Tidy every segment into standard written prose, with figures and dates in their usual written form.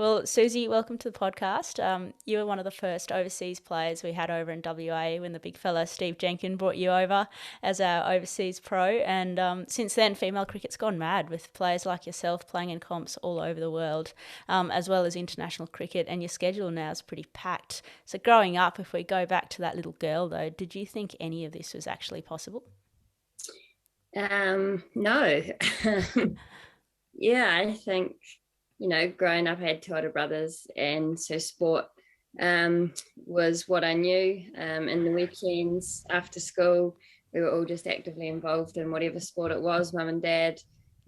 Well, Susie, welcome to the podcast. You were one of the first overseas players we had over in WA when the big fella Steve Jenkin brought you over as our overseas pro. And since then, female cricket's gone mad with players like yourself playing in comps all over the world, as well as international cricket. And your schedule now is pretty packed. So, growing up, if we go back to that little girl, though, did you think any of this was actually possible? No. Yeah, I think, growing up, I had two older brothers, and so sport was what I knew. In the weekends after school, we were all just actively involved in whatever sport it was. Mum and dad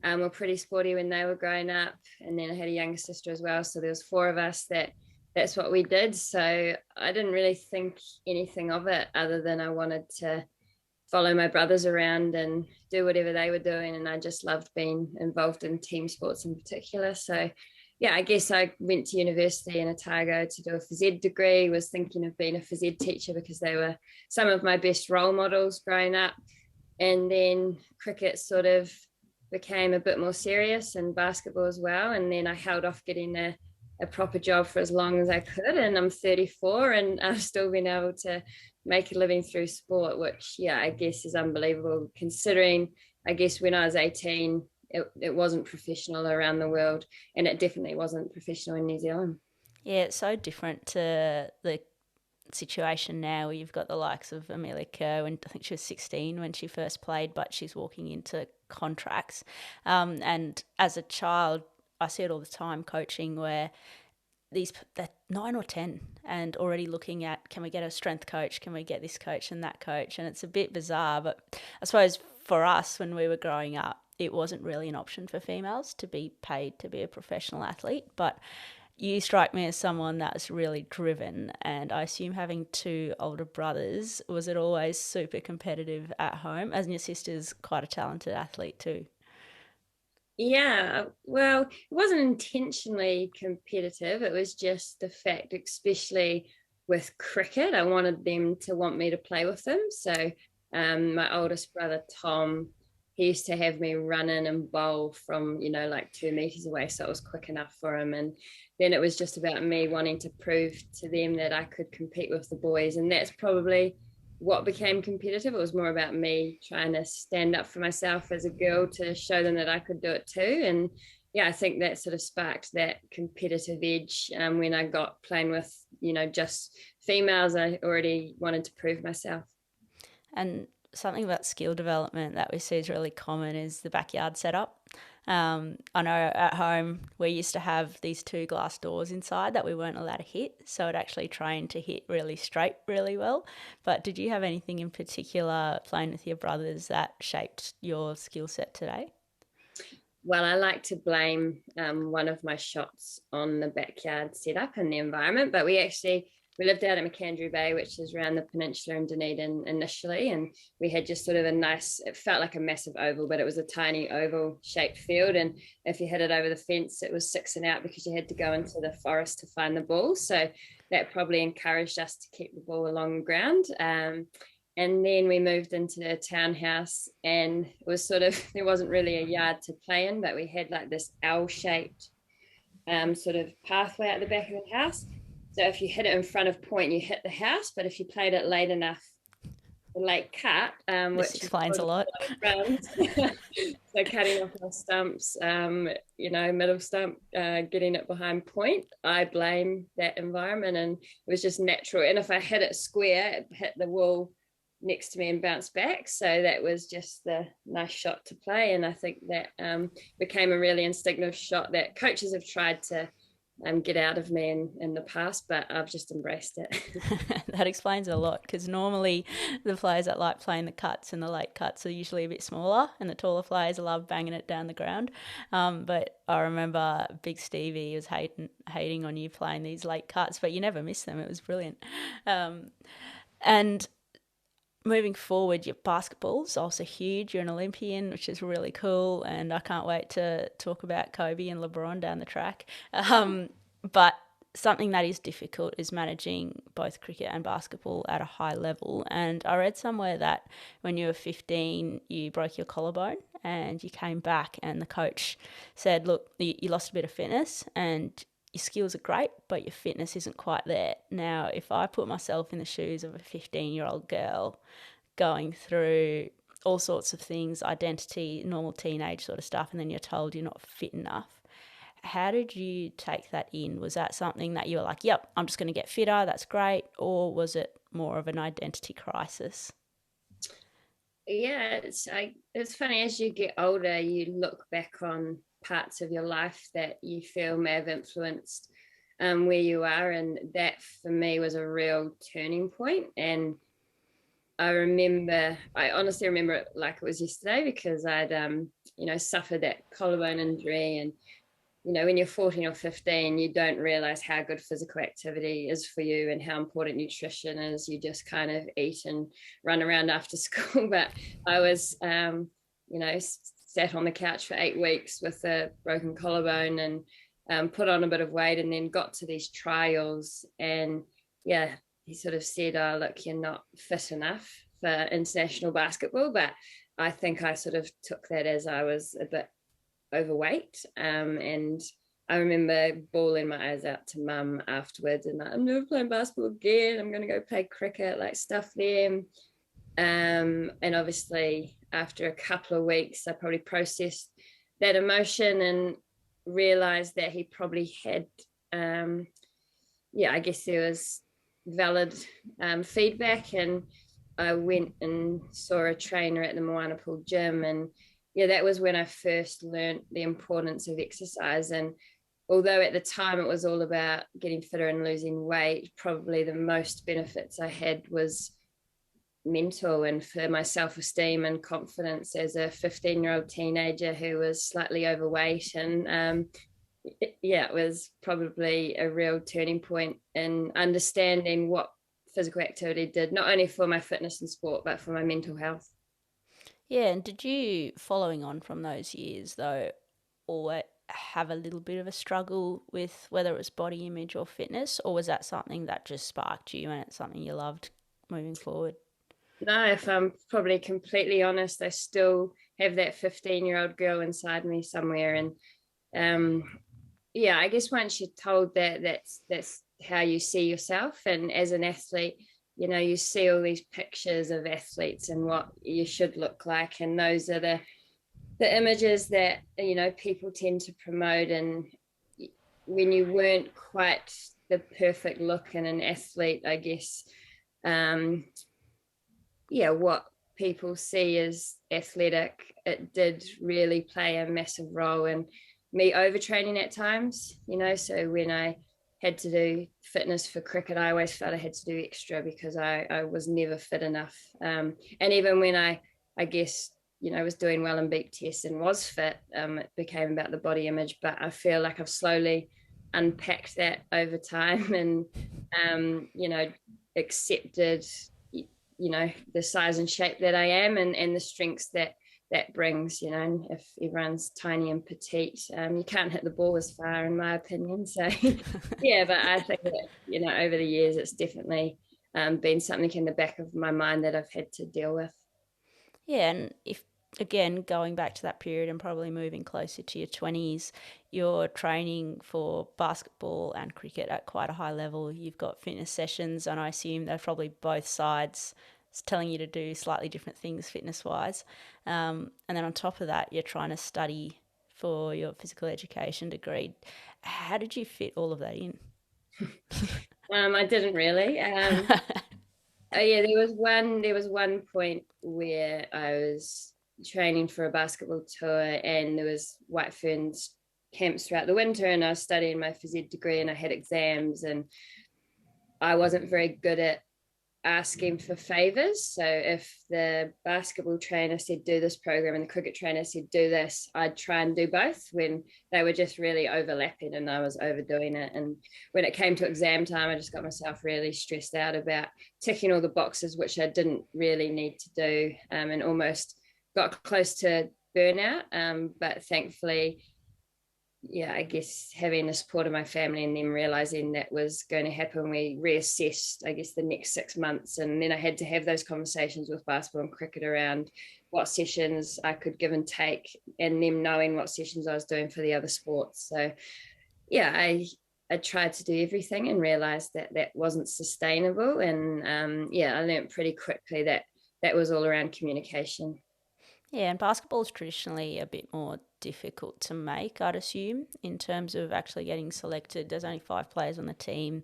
were pretty sporty when they were growing up, and then I had a younger sister as well. So there was four of us that's what we did. So I didn't really think anything of it other than I wanted to follow my brothers around and do whatever they were doing. And I just loved being involved in team sports in particular. So, yeah, I guess I went to university in Otago to do a phys ed degree, was thinking of being a phys ed teacher because they were some of my best role models growing up. And then cricket sort of became a bit more serious and basketball as well. And then I held off getting a proper job for as long as I could. And I'm 34 and I've still been able to make a living through sport, which, yeah, I guess is unbelievable considering, I guess, when I was 18, it wasn't professional around the world, and it definitely wasn't professional in New Zealand. Yeah, it's so different to the situation now where you've got the likes of Amelia Kerr, and I think she was 16 when she first played, but she's walking into contracts. And as a child, I see it all the time coaching where they're 9 or 10 and already looking at, can we get a strength coach, can we get this coach and that coach, and it's a bit bizarre. But I suppose for us when we were growing up, it wasn't really an option for females to be paid to be a professional athlete. But you strike me as someone that's really driven, and I assume having two older brothers, was it always super competitive at home? As your sister's quite a talented athlete too. Yeah, well, it wasn't intentionally competitive. It was just the fact, especially with cricket, I wanted them to want me to play with them. So, my oldest brother, Tom, he used to have me run in and bowl from, like 2 meters away. So it was quick enough for him. And then it was just about me wanting to prove to them that I could compete with the boys. And that's probably what became competitive. It was more about me trying to stand up for myself as a girl to show them that I could do it too. And yeah, I think that sort of sparked that competitive edge. When I got playing with, just females, I already wanted to prove myself. And something about skill development that we see is really common is the backyard setup. I know at home we used to have these two glass doors inside that we weren't allowed to hit, so it actually trained to hit really straight really well. But did you have anything in particular playing with your brothers that shaped your skill set today? Well, I like to blame one of my shots on the backyard setup and the environment, but we lived out at McAndrew Bay, which is around the peninsula in Dunedin initially, and we had just sort of a nice, it felt like a massive oval, but it was a tiny oval shaped field, and if you hit it over the fence, it was six and out because you had to go into the forest to find the ball. So that probably encouraged us to keep the ball along the ground. And then we moved into a townhouse, and it was sort of, there wasn't really a yard to play in, but we had like this L-shaped sort of pathway at the back of the house. So if you hit it in front of point, you hit the house, but if you played it late enough, the late cut, This which is explains a lot. rounds, so cutting off our stumps, middle stump, getting it behind point, I blame that environment, and it was just natural. And if I hit it square, it hit the wall next to me and bounced back. So that was just the nice shot to play. And I think that became a really instinctive shot that coaches have tried to get out of me in the past, but I've just embraced it. That explains a lot because normally the players that like playing the cuts and the late cuts are usually a bit smaller, and the taller players love banging it down the ground. But I remember Big Stevie was hating on you playing these late cuts, but you never missed them. It was brilliant. And moving forward, your basketball's also huge. You're an Olympian, which is really cool, and I can't wait to talk about Kobe and LeBron down the track. But something that is difficult is managing both cricket and basketball at a high level. And I read somewhere that when you were 15, you broke your collarbone and you came back, and the coach said, "Look, you lost a bit of fitness, and your skills are great, but your fitness isn't quite there. Now, if I put myself in the shoes of a 15-year-old girl going through all sorts of things, identity, normal teenage sort of stuff, and then you're told you're not fit enough, how did you take that in? Was that something that you were like, yep, I'm just going to get fitter, that's great? Or was it more of an identity crisis? Yeah, it's funny, as you get older, you look back on parts of your life that you feel may have influenced where you are, and that for me was a real turning point. And I honestly remember it like it was yesterday, because I'd suffered that collarbone injury. And when you're 14 or 15, you don't realize how good physical activity is for you and how important nutrition is. You just kind of eat and run around after school. But I was, sat on the couch for 8 weeks with a broken collarbone, and put on a bit of weight, and then got to these trials. And yeah, he sort of said, oh, look, you're not fit enough for international basketball. But I think I sort of took that as I was a bit overweight, and I remember bawling my eyes out to mum afterwards, and like, I'm never playing basketball again, I'm going to go play cricket, like stuff them. And obviously after a couple of weeks I probably processed that emotion and realized that he probably had I guess there was valid feedback. And I went and saw a trainer at the Moana Pool gym, and yeah, that was when I first learned the importance of exercise. And although at the time it was all about getting fitter and losing weight, probably the most benefits I had was mental, and for my self-esteem and confidence as a 15-year-old teenager who was slightly overweight. And it was probably a real turning point in understanding what physical activity did, not only for my fitness and sport, but for my mental health. Yeah, and did you, following on from those years though, always have a little bit of a struggle with whether it was body image or fitness, or was that something that just sparked you and it's something you loved moving forward? No, if I'm probably completely honest, I still have that 15-year-old girl inside me somewhere. And I guess once you're told that, that's how you see yourself. And as an athlete, you see all these pictures of athletes and what you should look like, and those are the images that people tend to promote. And when you weren't quite the perfect look in an athlete, I guess what people see as athletic, it did really play a massive role in me overtraining at times. So when I had to do fitness for cricket, I always felt I had to do extra because I was never fit enough. And even when I guess was doing well in beep tests and was fit, it became about the body image. But I feel like I've slowly unpacked that over time, and accepted the size and shape that I am, and the strengths that brings. If everyone's tiny and petite, you can't hit the ball as far, in my opinion. So yeah, but I think that over the years it's definitely been something in the back of my mind that I've had to deal with. Yeah, and if, again, going back to that period and probably moving closer to your 20s, you're training for basketball and cricket at quite a high level. You've got fitness sessions, and I assume they're probably both sides telling you to do slightly different things fitness wise. And then on top of that, you're trying to study for your physical education degree. How did you fit all of that in? I didn't really. Oh yeah, there was one point where I was training for a basketball tour, and there was White Ferns camps throughout the winter, and I was studying my phys ed degree, and I had exams, and I wasn't very good at asking for favors. So if the basketball trainer said do this program and the cricket trainer said do this, I'd try and do both when they were just really overlapping and I was overdoing it. And when it came to exam time, I just got myself really stressed out about ticking all the boxes, which I didn't really need to do, and almost got close to burnout. But thankfully, yeah, I guess having the support of my family and them realizing that was going to happen, we reassessed, I guess, the next 6 months. And then I had to have those conversations with basketball and cricket around what sessions I could give and take, and them knowing what sessions I was doing for the other sports. So, yeah, I tried to do everything and realized that that wasn't sustainable. And I learned pretty quickly that that was all around communication. Yeah, and basketball is traditionally a bit more difficult to make, I'd assume, in terms of actually getting selected. There's only 5 players on the team.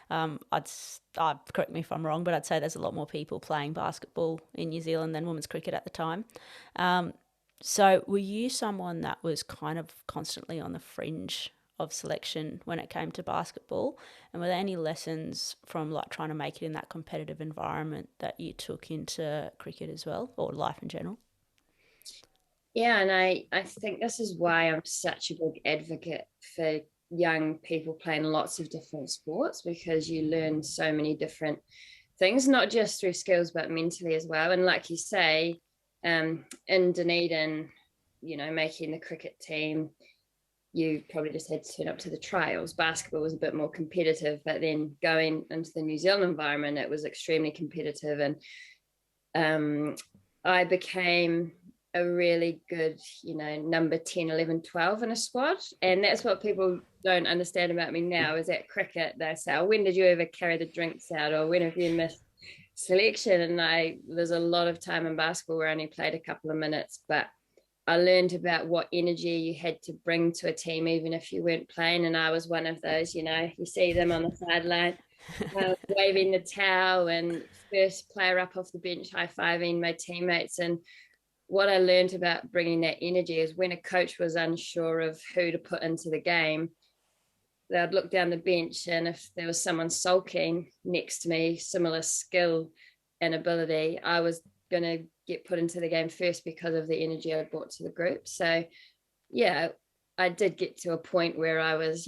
Correct me if I'm wrong, but I'd say there's a lot more people playing basketball in New Zealand than women's cricket at the time. So were you someone that was kind of constantly on the fringe of selection when it came to basketball? And were there any lessons from like trying to make it in that competitive environment that you took into cricket as well, or life in general? Yeah, and I think this is why I'm such a big advocate for young people playing lots of different sports, because you learn so many different things, not just through skills, but mentally as well. And like you say, in Dunedin, making the cricket team, you probably just had to turn up to the trials. Basketball was a bit more competitive, but then going into the New Zealand environment, it was extremely competitive. And I became a really good, number 10, 11, 12 in a squad. And that's what people don't understand about me now is at cricket, they say, oh, when did you ever carry the drinks out? Or when have you missed selection? And there's a lot of time in basketball where I only played a couple of minutes, but I learned about what energy you had to bring to a team, even if you weren't playing. And I was one of those, you see them on the sideline waving the towel and first player up off the bench, high-fiving my teammates. And what I learned about bringing that energy is when a coach was unsure of who to put into the game, they'd look down the bench, and if there was someone sulking next to me, similar skill and ability, I was going to get put into the game first because of the energy I brought to the group. So, yeah, I did get to a point where I was,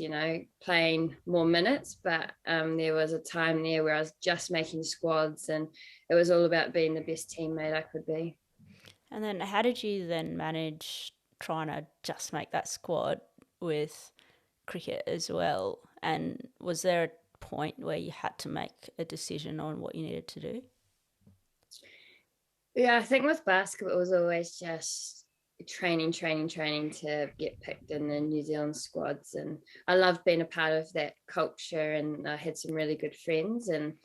playing more minutes, but there was a time there where I was just making squads, and it was all about being the best teammate I could be. And then how did you then manage trying to just make that squad with cricket as well? And was there a point where you had to make a decision on what you needed to do? Yeah, I think with basketball, it was always just training to get picked in the New Zealand squads. And I loved being a part of that culture, and I had some really good friends. And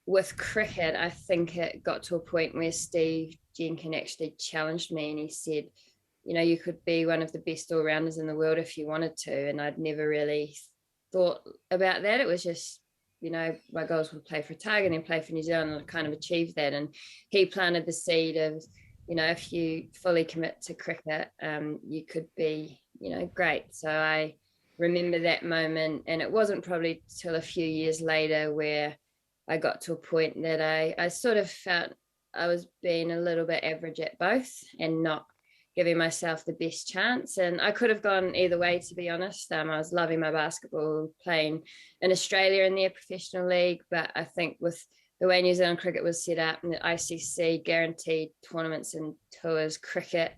with cricket, I think it got to a point where Steve Jenkin actually challenged me, and he said, you could be one of the best all rounders in the world if you wanted to. And I'd never really thought about that. It was just, my goals were play for Otago and then play for New Zealand, and I kind of achieved that. And he planted the seed of, if you fully commit to cricket, you could be, great. So I remember that moment, and it wasn't probably till a few years later where I got to a point that I sort of felt I was being a little bit average at both and not giving myself the best chance. And I could have gone either way, to be honest. I was loving my basketball, playing in Australia in their professional league. But I think with the way New Zealand cricket was set up and the ICC guaranteed tournaments and tours, cricket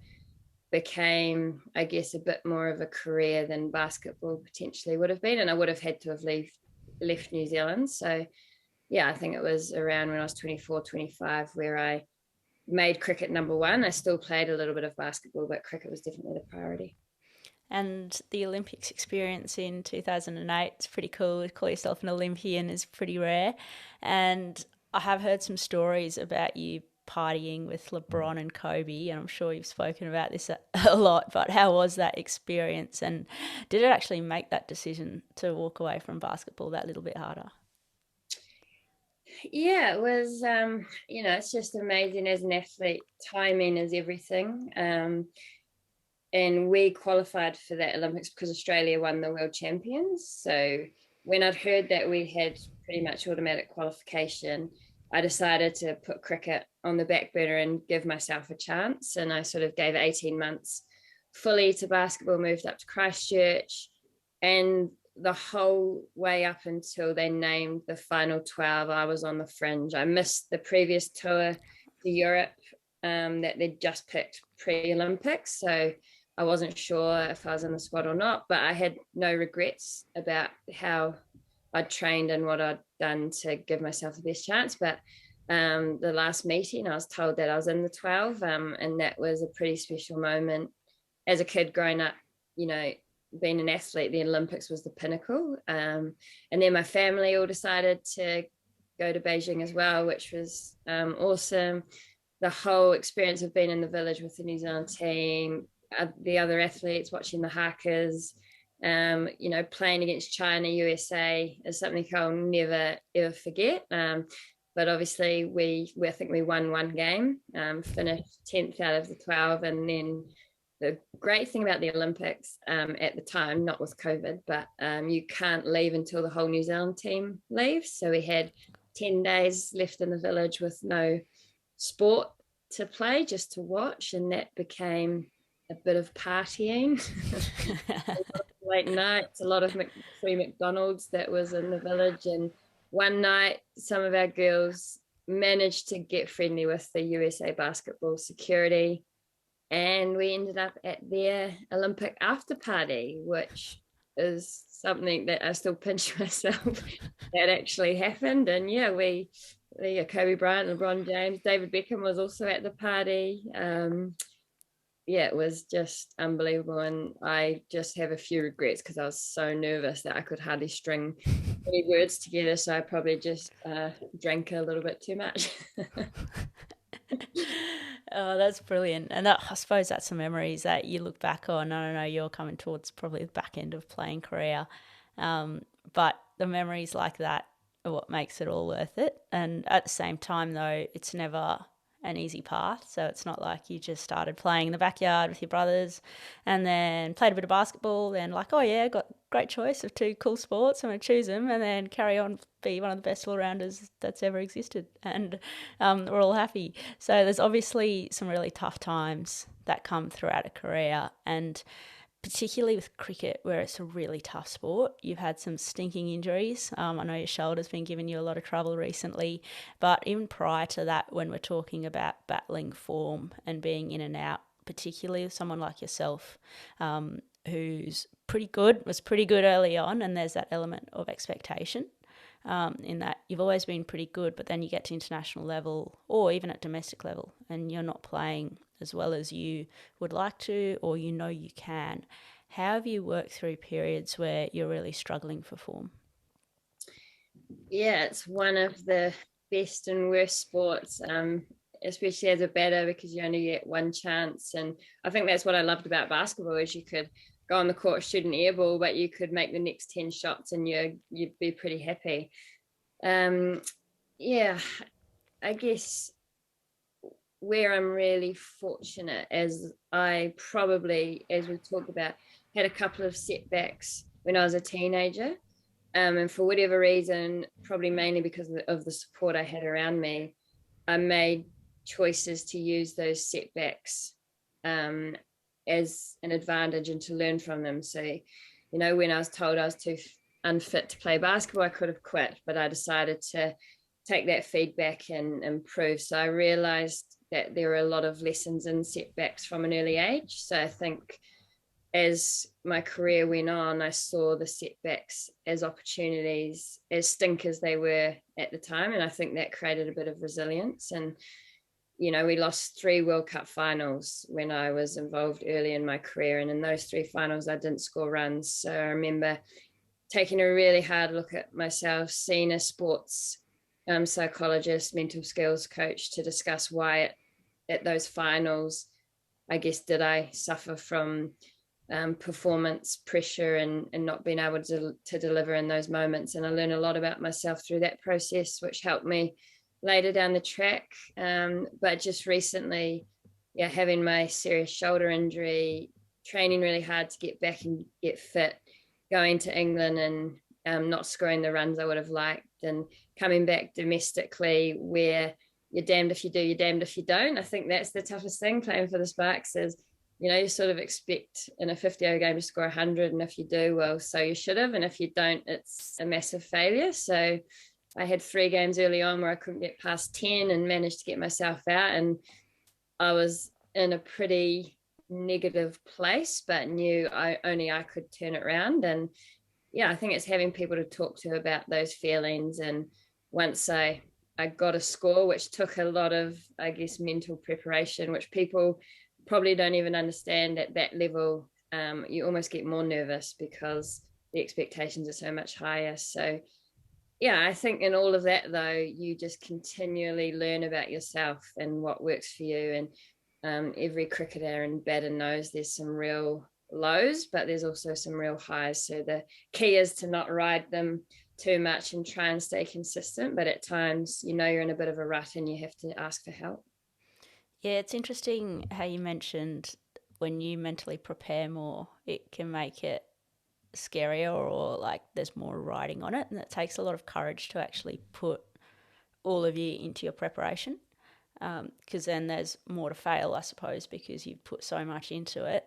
became, I guess, a bit more of a career than basketball potentially would have been. And I would have had to have left New Zealand. So yeah, I think it was around when I was 24, 25 where I made cricket number one. I still played a little bit of basketball, but cricket was definitely the priority. And the Olympics experience in 2008 is pretty cool. To call yourself an Olympian is pretty rare. And I have heard some stories about you partying with LeBron and Kobe, and I'm sure you've spoken about this a lot, but how was that experience? And did it actually make that decision to walk away from basketball that little bit harder? Yeah, it was, it's just amazing as an athlete. Timing is everything. And we qualified for that Olympics because Australia won the world champions. So when I'd heard that we had pretty much automatic qualification, I decided to put cricket on the back burner and give myself a chance. And I sort of gave 18 months fully to basketball, moved up to Christchurch, and the whole way up until they named the final 12, I was on the fringe. I missed the previous tour to Europe that they'd just picked pre-Olympics. So I wasn't sure if I was in the squad or not, but I had no regrets about how I'd trained and what I'd done to give myself the best chance. But the last meeting, I was told that I was in the 12, and that was a pretty special moment as a kid growing up, being an athlete, the Olympics was the pinnacle. And then my family all decided to go to Beijing as well, which was awesome. The whole experience of being in the village with the New Zealand team, the other athletes, watching the hakas, playing against China, USA is something I'll never ever forget. But obviously, I think we won one game, finished 10th out of the 12, and then the great thing about the Olympics at the time, not with COVID, but you can't leave until the whole New Zealand team leaves. So we had 10 days left in the village with no sport to play, just to watch, and that became a bit of partying. Late nights, a lot of free McDonald's that was in the village. And one night, some of our girls managed to get friendly with the USA basketball security, and we ended up at their Olympic after party, which is something that I still pinch myself that actually happened. And yeah, Kobe Bryant, LeBron James, David Beckham was also at the party. Yeah, it was just unbelievable. And I just have a few regrets because I was so nervous that I could hardly string any words together. So I probably just drank a little bit too much. Oh, that's brilliant. And I suppose that's some memories that you look back on. I don't know, you're coming towards probably the back end of playing career. But the memories like that are what makes it all worth it. And at the same time, though, it's never an easy path. So it's not like you just started playing in the backyard with your brothers and then played a bit of basketball and like, oh yeah, got great choice of two cool sports, I'm going to choose them, and then carry on, be one of the best all-rounders that's ever existed. And we're all happy. So there's obviously some really tough times that come throughout a career, and particularly with cricket, where it's a really tough sport. You've had some stinking injuries. I know your shoulder's been giving you a lot of trouble recently, but even prior to that, when we're talking about battling form and being in and out, particularly with someone like yourself, who's was pretty good early on, and there's that element of expectation. In that you've always been pretty good, but then you get to international level or even at domestic level and you're not playing as well as you would like to, or you can. How have you worked through periods where you're really struggling for form? Yeah, it's one of the best and worst sports, especially as a batter, because you only get one chance. And I think that's what I loved about basketball is you could go on the court, shoot an air ball, but you could make the next 10 shots and you'd be pretty happy. Yeah, I guess where I'm really fortunate, as I probably, as we talked about, had a couple of setbacks when I was a teenager. And for whatever reason, probably mainly because of the support I had around me, I made choices to use those setbacks as an advantage and to learn from them. So, when I was told I was too unfit to play basketball, I could have quit, but I decided to take that feedback and improve. So I realized that there are a lot of lessons in setbacks from an early age. So I think as my career went on, I saw the setbacks as opportunities, as stinkers they were at the time. And I think that created a bit of resilience. And, we lost 3 World Cup finals when I was involved early in my career. And in those 3 finals, I didn't score runs. So I remember taking a really hard look at myself, seeing a sports psychologist, mental skills coach to discuss why at those finals, I guess, did I suffer from performance pressure and not being able to deliver in those moments. And I learned a lot about myself through that process, which helped me later down the track. But just recently, having my serious shoulder injury, training really hard to get back and get fit, going to England and not scoring the runs I would have liked, and coming back domestically where you're damned if you do, you're damned if you don't. I think that's the toughest thing playing for the Sparks is, you sort of expect in a 50-over game to score 100, and if you do, well, so you should have, and if you don't, it's a massive failure. So I had 3 games early on where I couldn't get past 10 and managed to get myself out, and I was in a pretty negative place, but knew I could turn it around. And I think it's having people to talk to about those feelings. And once I got a score, which took a lot of, I guess, mental preparation, which people probably don't even understand at that level, you almost get more nervous because the expectations are so much higher. So yeah, I think in all of that though, you just continually learn about yourself and what works for you. And every cricketer and batter knows there's some real lows, but there's also some real highs. So the key is to not ride them too much and try and stay consistent. But at times, you're in a bit of a rut and you have to ask for help. Yeah, it's interesting how you mentioned when you mentally prepare more, it can make it scarier or like there's more riding on it. And it takes a lot of courage to actually put all of you into your preparation, because then there's more to fail, I suppose, because you've put so much into it.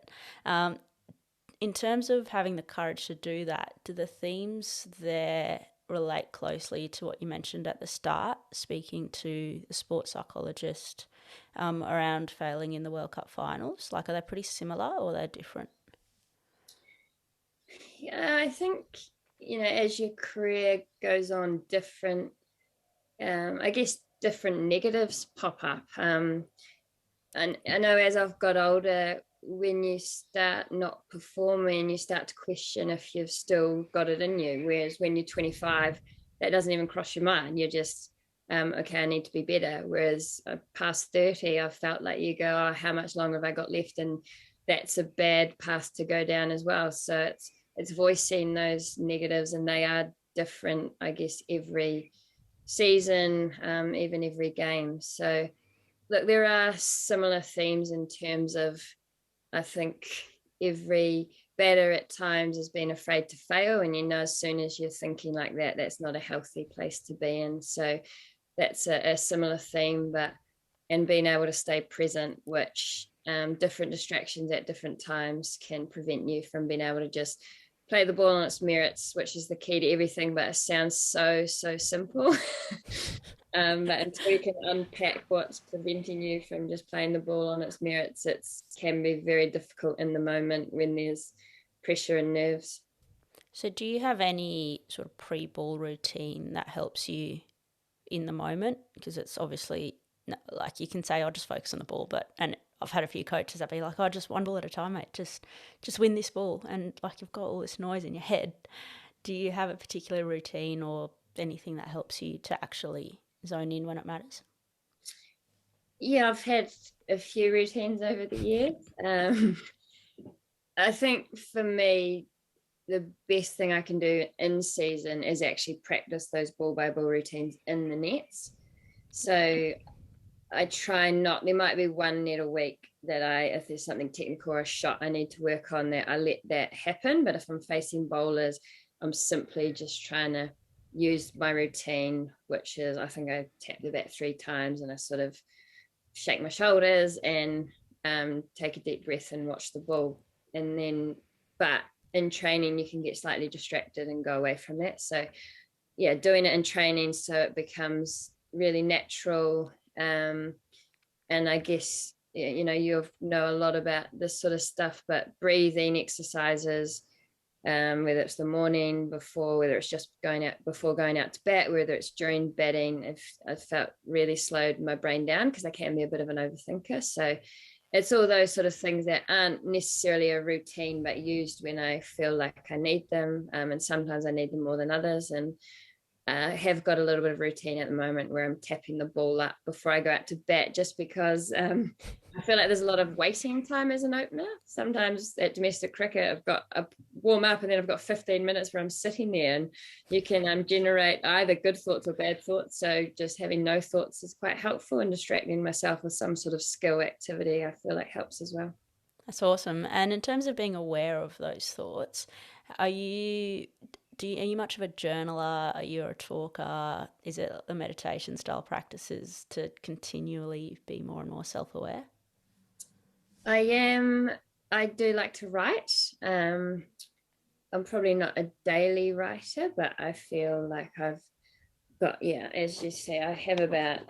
In terms of having the courage to do that, do the themes there relate closely to what you mentioned at the start, speaking to the sports psychologist around failing in the World Cup finals? Like, are they pretty similar or are they different? Yeah, I think, as your career goes on, I guess different negatives pop up. And I know as I've got older, when you start not performing, you start to question if you've still got it in you. Whereas when you're 25, that doesn't even cross your mind. You're just, okay, I need to be better. Whereas past 30, I felt like you go, oh, how much longer have I got left? And that's a bad path to go down as well. So it's voicing those negatives, and they are different, I guess, every season, even every game. So look, there are similar themes in terms of, I think every batter at times has been afraid to fail, and as soon as you're thinking like that, that's not a healthy place to be in. So that's a similar theme, but and being able to stay present, which different distractions at different times can prevent you from being able to just play the ball on its merits, which is the key to everything, but it sounds so simple. But until you can unpack what's preventing you from just playing the ball on its merits, it can be very difficult in the moment when there's pressure and nerves. So, do you have any sort of pre ball routine that helps you in the moment? Because it's obviously like you can say, I'll just focus on the ball, but, and I've had a few coaches that be like, oh, just one ball at a time, mate. Just win this ball. And like you've got all this noise in your head. Do you have a particular routine or anything that helps you to actually zone in when it matters? Yeah, I've had a few routines over the years. I think for me, the best thing I can do in season is actually practice those ball by ball routines in the nets. So I try not, there might be one net a week that if there's something technical or a shot I need to work on, that I let that happen. But if I'm facing bowlers, I'm simply just trying to use my routine, which is, I think I tap the bat 3 times and I sort of shake my shoulders and take a deep breath and watch the ball. And then, but in training, you can get slightly distracted and go away from that. So yeah, doing it in training so it becomes really natural. And I guess, you know a lot about this sort of stuff, but breathing exercises, whether it's the morning before, whether it's just going out before going out to bat, whether it's during batting, if I felt really slowed my brain down because I can be a bit of an overthinker. So it's all those sort of things that aren't necessarily a routine, but used when I feel like I need them. And sometimes I need them more than others. And have got a little bit of routine at the moment where I'm tapping the ball up before I go out to bat, just because I feel like there's a lot of waiting time as an opener. Sometimes at domestic cricket, I've got a warm up and then I've got 15 minutes where I'm sitting there, and you can generate either good thoughts or bad thoughts. So just having no thoughts is quite helpful, and distracting myself with some sort of skill activity, I feel like helps as well. That's awesome. And in terms of being aware of those thoughts, are you are you much of a journaler? Are you a talker? Is it the meditation style practices to continually be more and more self aware? I am. I do like to write. I'm probably not a daily writer, but I feel like I've got, yeah, as you say, I have about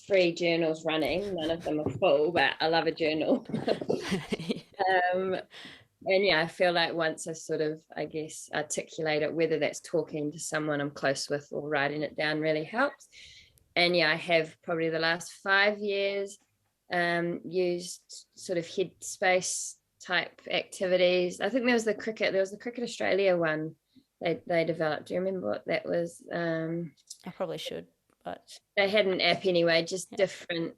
3 journals running. None of them are full, but I love a journal. um, and yeah, I feel like once I sort of, I guess, articulate it, whether that's talking to someone I'm close with or writing it down, really helps. And yeah, I have probably the last 5 years used sort of headspace type activities. I think there was the Cricket Australia one they developed. Do you remember what that was? I probably should, but they had an app anyway, just yeah. different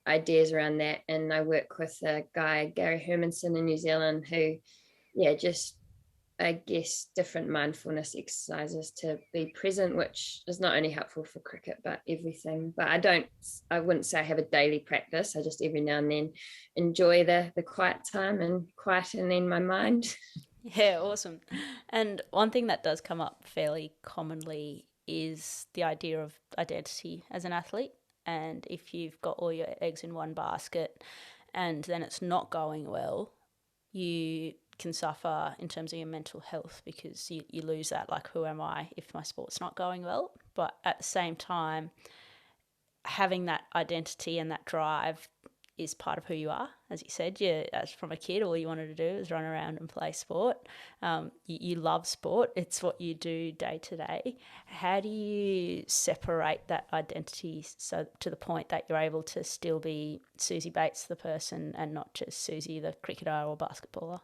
ideas around that. And I work with a guy, Gary Hermanson in New Zealand, who, just I guess different mindfulness exercises to be present, which is not only helpful for cricket but everything. But I wouldn't say I have a daily practice. I just every now and then enjoy the quiet time and quietening my mind. Yeah, awesome. And one thing that does come up fairly commonly is the idea of identity as an athlete. And if you've got all your eggs in one basket and then it's not going well, you can suffer in terms of your mental health because you lose that, like, who am I if my sport's not going well? But at the same time, having that identity and that drive is part of who you are. As you said, as from a kid, all you wanted to do was run around and play sport. You love sport. It's what you do day to day. How do you separate that identity so to the point that you're able to still be Suzie Bates, the person, and not just Suzie, the cricketer or basketballer?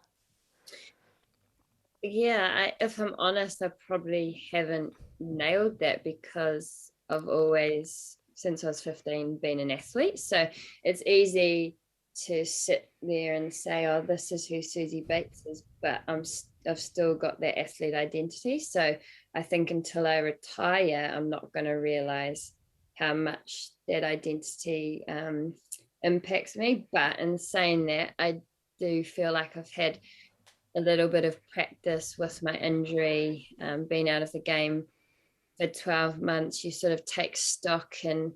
Yeah, if I'm honest, I probably haven't nailed that because I've always, since I was 15, been an athlete. So it's easy to sit there and say, oh, this is who Suzie Bates is, but I've still got that athlete identity. So I think until I retire, I'm not going to realize how much that identity impacts me. But in saying that, I do feel like I've had a little bit of practice with my injury, being out of the game for 12 months. You sort of take stock, and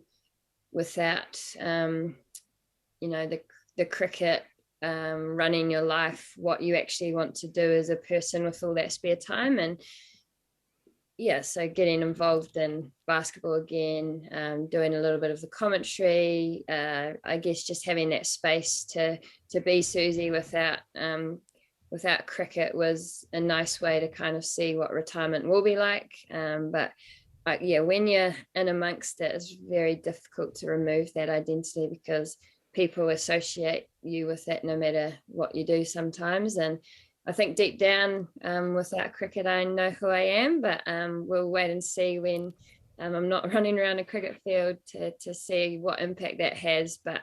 without the cricket running your life, what you actually want to do as a person with all that spare time. And so getting involved in basketball again, doing a little bit of the commentary, I guess just having that space to be Suzie without cricket was a nice way to kind of see what retirement will be like. But when you're in amongst it, it's very difficult to remove that identity because people associate you with that no matter what you do sometimes. And I think deep down, without cricket, I know who I am, but we'll wait and see when I'm not running around a cricket field to see what impact that has. But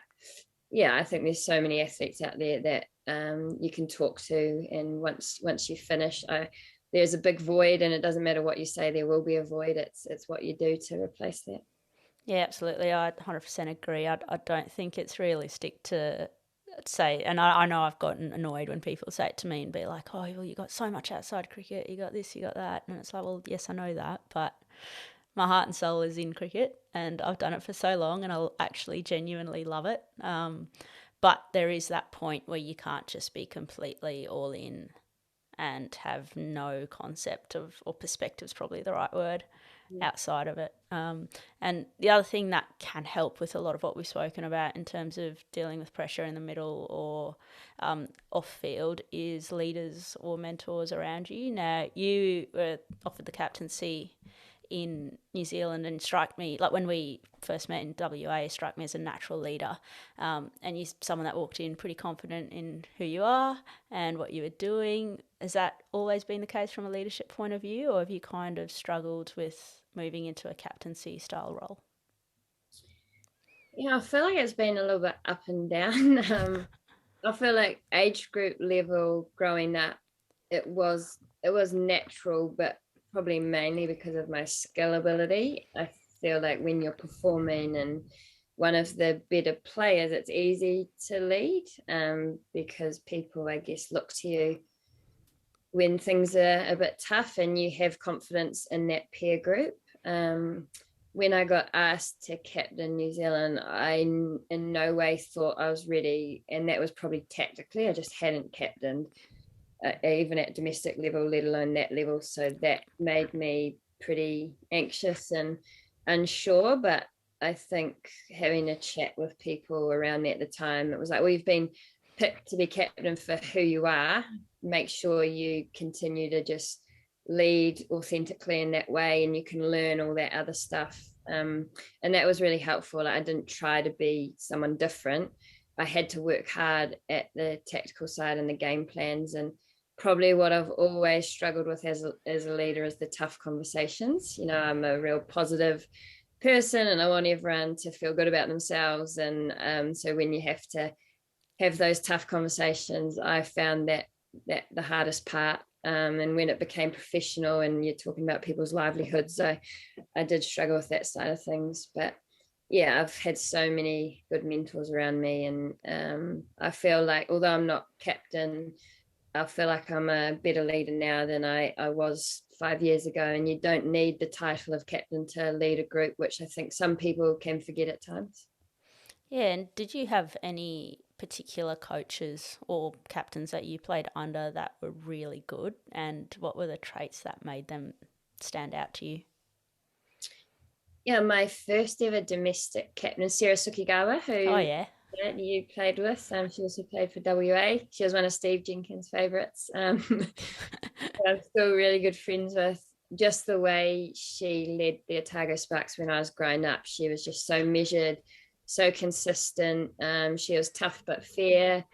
I think there's so many athletes out there that you can talk to, and once you finish, there's a big void, and it doesn't matter what you say, there will be a void. It's what you do to replace that. Yeah, absolutely. I 100% agree. I don't think it's realistic to say, and I know I've gotten annoyed when people say it to me and be like, oh, well, you got so much outside cricket, you got this, you got that. And it's like, well, yes, I know that, but my heart and soul is in cricket and I've done it for so long and I actually genuinely love it. But there is that point where you can't just be completely all in and have no concept of, or perspective is probably the right word, outside of it. And the other thing that can help with a lot of what we've spoken about in terms of dealing with pressure in the middle or off field is leaders or mentors around you. Now, you were offered the captaincy in New Zealand and struck me, like when we first met in WA, struck me as a natural leader. And you're someone that walked in pretty confident in who you are and what you were doing. Has that always been the case from a leadership point of view, or have you kind of struggled with moving into a captaincy style role? I feel like it's been a little bit up and down. I feel like age group level growing up, it was natural, but probably mainly because of my skill ability. I feel like when you're performing and one of the better players, it's easy to lead because people, I guess, look to you when things are a bit tough and you have confidence in that peer group. When I got asked to captain New Zealand, I in no way thought I was ready, and that was probably tactically. I just hadn't captained even at domestic level, let alone that level. So that made me pretty anxious and unsure. But I think having a chat with people around me at the time, it was like, well, you've been picked to be captain for who you are. Make sure you continue to just lead authentically in that way, and you can learn all that other stuff. And that was really helpful. I didn't try to be someone different. I had to work hard at the tactical side and the game plans. And probably what I've always struggled with as a leader is the tough conversations. You know, I'm a real positive person and I want everyone to feel good about themselves. And so when you have to have those tough conversations, I found that the hardest part. And when it became professional and you're talking about people's livelihoods, I did struggle with that side of things. But yeah, I've had so many good mentors around me, and I feel like although I'm not captain, I feel like I'm a better leader now than I was 5 years ago. And you don't need the title of captain to lead a group, which I think some people can forget at times. Yeah, and did you have any particular coaches or captains that you played under that were really good? And what were the traits that made them stand out to you? Yeah, my first ever domestic captain, Sarah Sukigawa, Oh, who yeah. you played with. She also played for WA. She was one of Steve Jenkin's favourites. I'm still really good friends with. Just the way she led the Otago Sparks when I was growing up, she was just so measured, so consistent. She was tough but fair,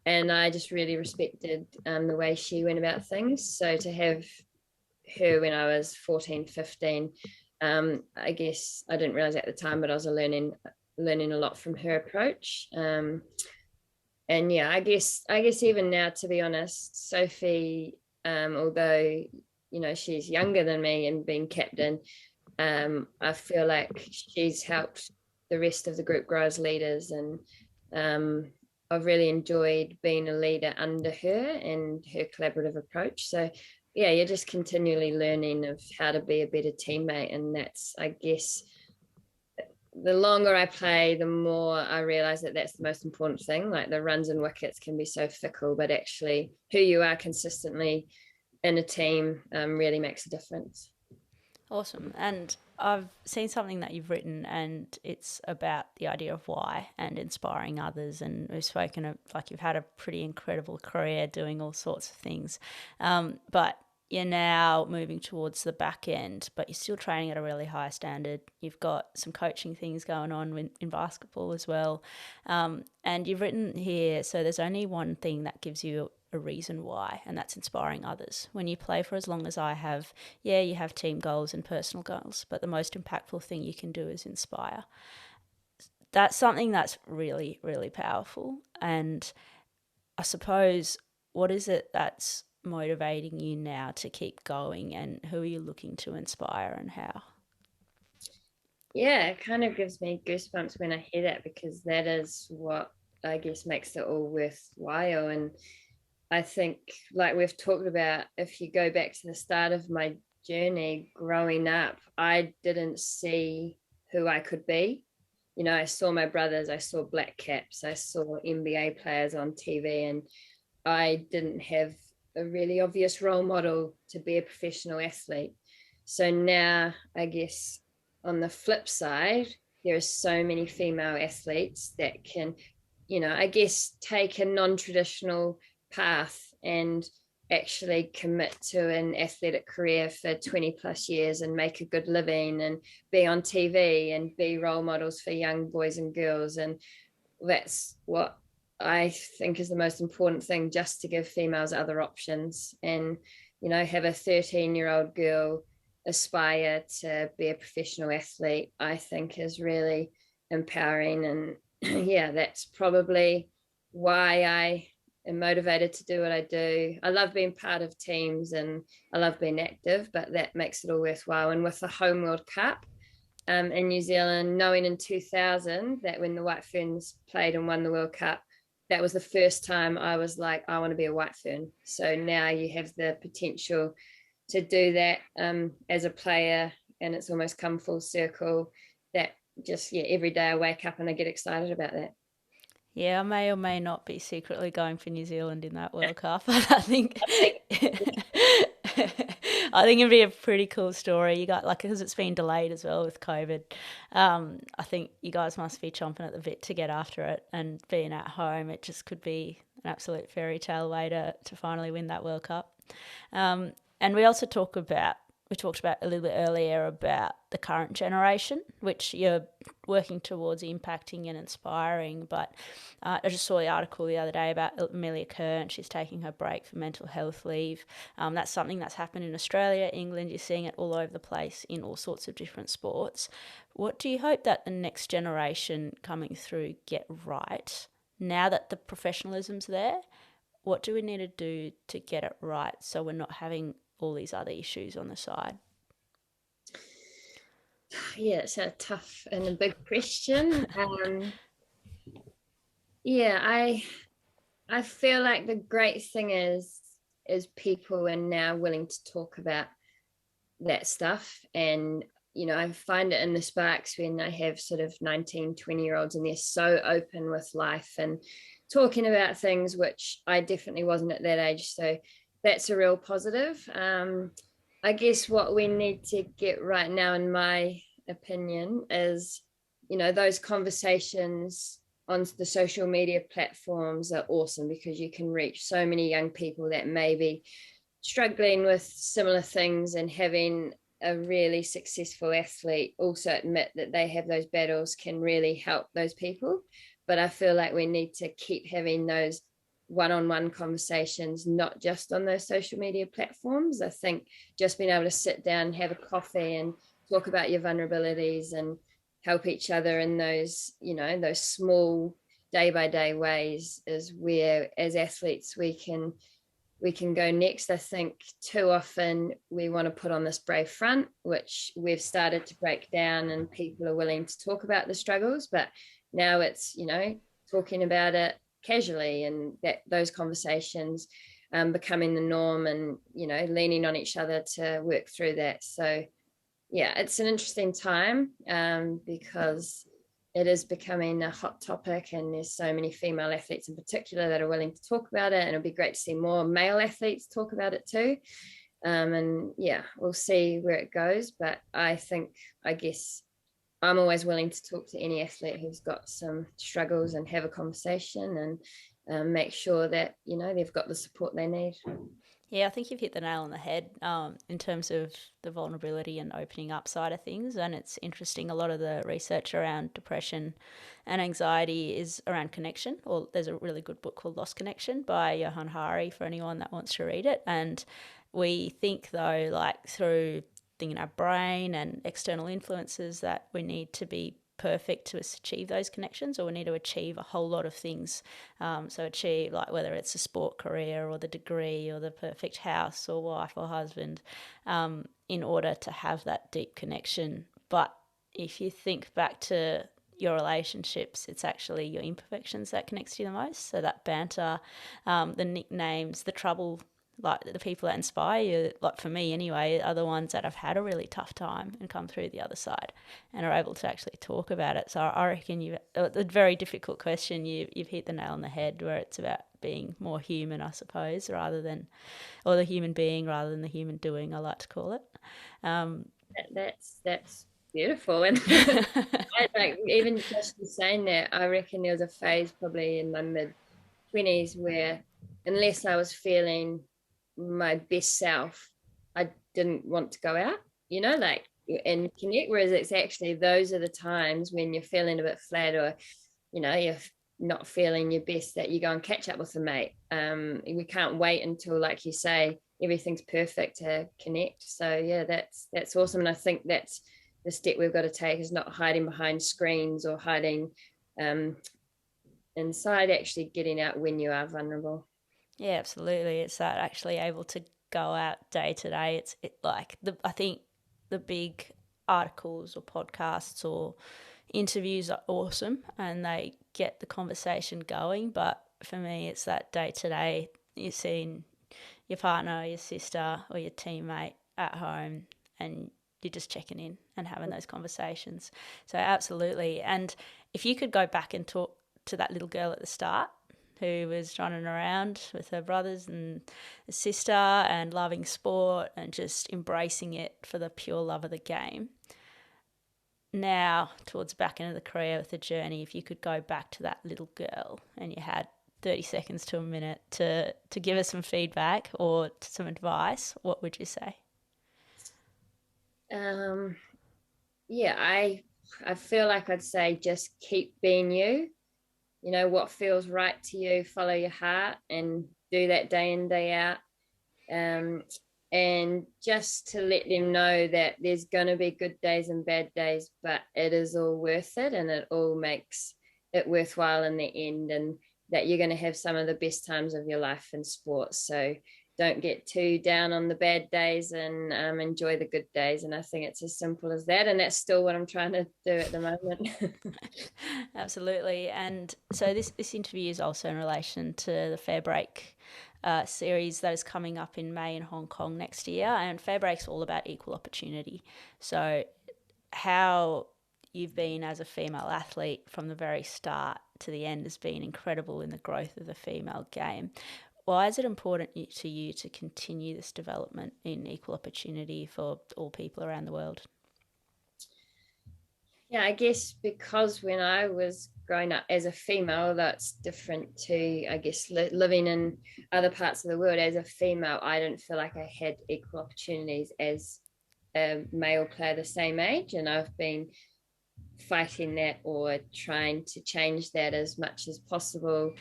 and I just really respected the way she went about things. So to have her when I was 14, 15, I guess I didn't realize at the time, but I was learning a lot from her approach. And yeah, I guess even now, to be honest, Sophie, although she's younger than me and being captain, I feel like she's helped the rest of the group grow as leaders, and I've really enjoyed being a leader under her and her collaborative approach. So yeah, you're just continually learning of how to be a better teammate, and that's, I guess, the longer I play, the more I realize that that's the most important thing. Like the runs and wickets can be so fickle, but actually who you are consistently in a team really makes a difference. Awesome. And I've seen something that you've written, and it's about the idea of why and inspiring others. And we've spoken of, like, you've had a pretty incredible career doing all sorts of things. But you're now moving towards the back end, but you're still training at a really high standard. You've got some coaching things going on in basketball as well. And you've written here, so there's only one thing that gives you a reason why, and that's inspiring others. When you play for as long as I have, yeah, you have team goals and personal goals, but the most impactful thing you can do is inspire. That's something that's really, really powerful. And I suppose, what is it that's motivating you now to keep going, and who are you looking to inspire and how? Yeah, it kind of gives me goosebumps when I hear that, because that is what I guess makes it all worthwhile. And I think, like we've talked about, if you go back to the start of my journey growing up, I didn't see who I could be. You know, I saw my brothers, I saw black caps, I saw NBA players on TV, and I didn't have a really obvious role model to be a professional athlete. So now, I guess, on the flip side, there are so many female athletes that can, I guess, take a non-traditional path and actually commit to an athletic career for 20 plus years and make a good living and be on TV and be role models for young boys and girls. And that's what I think is the most important thing, just to give females other options. And have a 13-year-old girl aspire to be a professional athlete, I think is really empowering. And yeah, that's probably why I am motivated to do what I do. I love being part of teams and I love being active, but that makes it all worthwhile. And with the Home World Cup in New Zealand, knowing in 2000 that when the White Ferns played and won the World Cup, that was the first time I was like, I want to be a White Fern. So now you have the potential to do that as a player, and it's almost come full circle. That just, yeah, every day I wake up and I get excited about that. Yeah, I may or may not be secretly going for New Zealand in that World Cup. But I think I think it'd be a pretty cool story. You got, like, because it's been delayed as well with COVID. I think you guys must be chomping at the bit to get after it, and being at home, it just could be an absolute fairy tale way to finally win that World Cup. And we also talk about we talked about a little bit earlier about the current generation, which you're working towards impacting and inspiring. But I just saw the article the other day about Amelia Kerr, and she's taking her break for mental health leave. That's something that's happened in Australia, England. You're seeing it all over the place in all sorts of different sports. What do you hope that the next generation coming through get right now that the professionalism's there? What do we need to do to get it right so we're not having all these other issues on the side? Yeah, it's a tough and a big question. Yeah, I feel like the great thing is people are now willing to talk about that stuff. And I find it in the Sparks when I have sort of 19, 20-year-olds, and they're so open with life and talking about things, which I definitely wasn't at that age. So that's a real positive. I guess what we need to get right now, in my opinion, is those conversations on the social media platforms are awesome, because you can reach so many young people that may be struggling with similar things, and having a really successful athlete also admit that they have those battles can really help those people. But I feel like we need to keep having those one-on-one conversations, not just on those social media platforms. I think just being able to sit down, have a coffee, and talk about your vulnerabilities and help each other in those those small day-by-day ways is where, as athletes, we can go next. I think too often we want to put on this brave front, which we've started to break down, and people are willing to talk about the struggles. But now it's talking about it casually, and that those conversations becoming the norm, and leaning on each other to work through that. So yeah, it's an interesting time, because it is becoming a hot topic, and there's so many female athletes in particular that are willing to talk about it, and it'll be great to see more male athletes talk about it too. And yeah, we'll see where it goes. But I guess I'm always willing to talk to any athlete who's got some struggles and have a conversation, and make sure that they've got the support they need. Yeah, I think you've hit the nail on the head in terms of the vulnerability and opening up side of things. And it's interesting, a lot of the research around depression and anxiety is around connection. Or there's a really good book called Lost Connection by Johan Hari for anyone that wants to read it. And we think, though, like through in our brain and external influences, that we need to be perfect to achieve those connections, or we need to achieve a whole lot of things. So achieve, like, whether it's a sport career or the degree or the perfect house or wife or husband, in order to have that deep connection. But if you think back to your relationships, it's actually your imperfections that connects you the most. So that banter, the nicknames, the trouble, like the people that inspire you, like for me anyway, are the ones that have had a really tough time and come through the other side and are able to actually talk about it. So I reckon you've a very difficult question. You've hit the nail on the head, where it's about being more human, I suppose, rather than, or the human being rather than the human doing, I like to call it. That's beautiful. And like, even just saying that, I reckon there was a phase probably in my mid-20s where, unless I was feeling my best self, I didn't want to go out, and connect. Whereas it's actually, those are the times when you're feeling a bit flat, or you're not feeling your best, that you go and catch up with a mate. We can't wait until, like you say, everything's perfect to connect. So yeah, that's awesome. And I think that's the step we've got to take, is not hiding behind screens or hiding inside, actually getting out when you are vulnerable. Yeah, absolutely. It's that actually able to go out day to day. I think the big articles or podcasts or interviews are awesome and they get the conversation going. But for me, it's that day to day. You're seeing your partner, your sister, or your teammate at home, and you're just checking in and having those conversations. So absolutely. And if you could go back and talk to that little girl at the start who was running around with her brothers and a sister and loving sport and just embracing it for the pure love of the game. Now, towards the back end of the career with the journey, if you could go back to that little girl and you had 30 seconds to a minute to give her some feedback or some advice, what would you say? Um, yeah, I feel like I'd say just keep being you. You know, what feels right to you, follow your heart and do that day in, day out. Um, and just to let them know that there's going to be good days and bad days, but it is all worth it, and it all makes it worthwhile in the end, and that you're going to have some of the best times of your life in sports. So don't get too down on the bad days, and enjoy the good days. And I think it's as simple as that, and that's still what I'm trying to do at the moment. Absolutely. And so this interview is also in relation to the Fair Break series that is coming up in May in Hong Kong next year. And Fair Break's all about equal opportunity. So how you've been as a female athlete from the very start to the end has been incredible in the growth of the female game. Why is it important to you to continue this development in equal opportunity for all people around the world? Yeah, I guess because when I was growing up as a female, that's different to, I guess, living in other parts of the world. As a female, I didn't feel like I had equal opportunities as a male player the same age. And I've been fighting that or trying to change that as much as possible,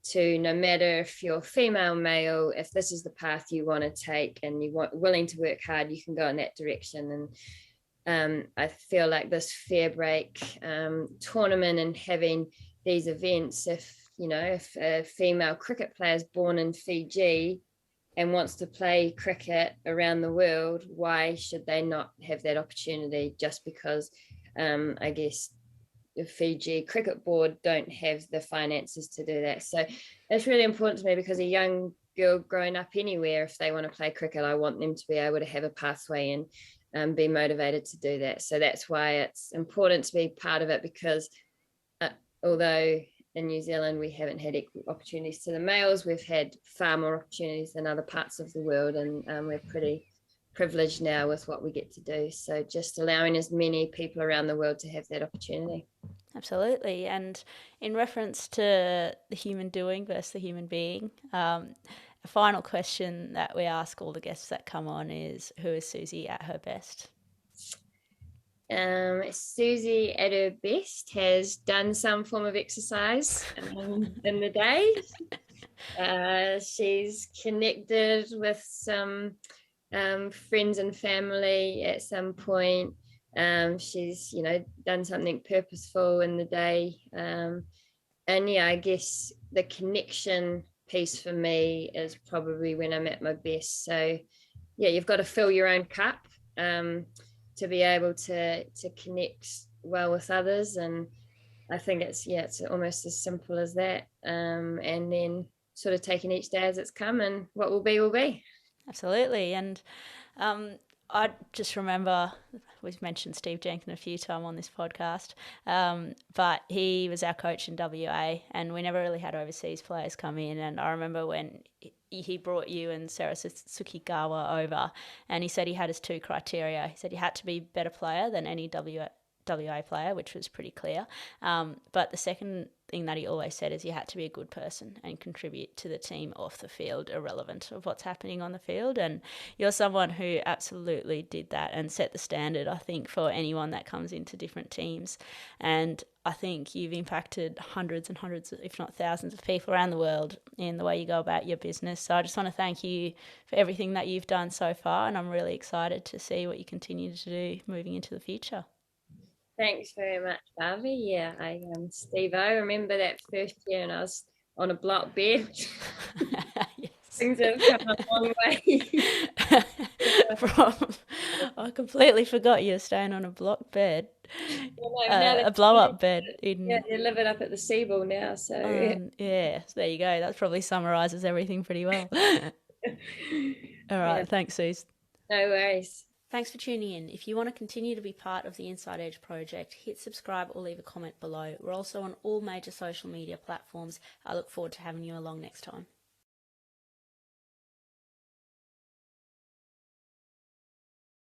to no matter if you're female, male, if this is the path you want to take and you want willing to work hard, you can go in that direction. And I feel like this Fair Break tournament and having these events, if a female cricket player is born in Fiji and wants to play cricket around the world, why should they not have that opportunity just because I guess the Fiji Cricket Board don't have the finances to do that? So it's really important to me, because a young girl growing up anywhere, if they want to play cricket, I want them to be able to have a pathway and be motivated to do that. So that's why it's important to be part of it, because although in New Zealand we haven't had equal opportunities to the males, we've had far more opportunities than other parts of the world, and we're pretty privileged now with what we get to do. So just allowing as many people around the world to have that opportunity. Absolutely. And in reference to the human doing versus the human being, a final question that we ask all the guests that come on is, who is Suzie at her best? Susie at her best has done some form of exercise in the day. She's connected with some friends and family at some point. She's done something purposeful in the day, and yeah, I guess the connection piece for me is probably when I'm at my best. So yeah, you've got to fill your own cup to be able to connect well with others, and I think it's almost as simple as that. And then sort of taking each day as it's come, and what will be will be. Absolutely. And I just remember we've mentioned Steve Jenkin a few times on this podcast, but he was our coach in WA, and we never really had overseas players come in. And I remember when he brought you and Sarah Tsukigawa over, and he said he had his two criteria. He said you had to be a better player than any WA player, which was pretty clear. But the second thing that he always said is you had to be a good person and contribute to the team off the field, irrelevant of what's happening on the field. And you're someone who absolutely did that and set the standard, I think, for anyone that comes into different teams. And I think you've impacted hundreds and hundreds, if not thousands, of people around the world in the way you go about your business. So I just want to thank you for everything that you've done so far, and I'm really excited to see what you continue to do moving into the future. Thanks very much, Barbie. Yeah, I Steve. I remember that first year, and I was on a block bed. Yes. Things have come a long way. From, I completely forgot you're staying on a block bed, a blow up bed Yeah, in. they live it up at the Seaboard now. So Yeah, so there you go. That probably summarises everything pretty well. All yeah, right, thanks, Suze. no worries. Thanks for tuning in. If you want to continue to be part of the Inside Edge project, hit subscribe or leave a comment below. We're also on all major social media platforms. I look forward to having you along next time.